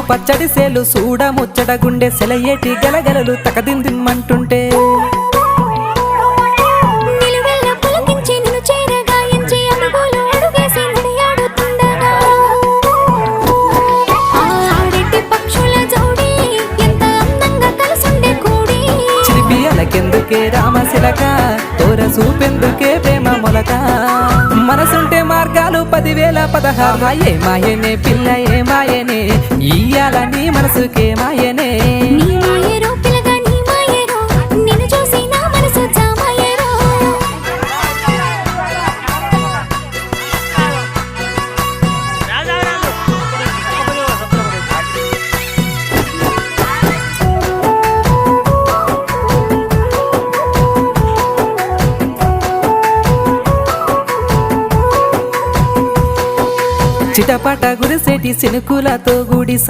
పచ్చడి సేలు సూడ ముచ్చట గుండె సెలయేటి గలగలలు తకదిందిమ్మంటుంటే చిరిపియలకెందుకే రామశిలక తోర సూపెందుకే ప్రేమ మొలక మనసుంటే మార్గాలు 10,016 ఏ మాయనే పిల్ల ఏ మాయనే ఇయ్యాల నీ మనసుకే మాయనే చిటపట గురిసేటి సినుకులతో గుడి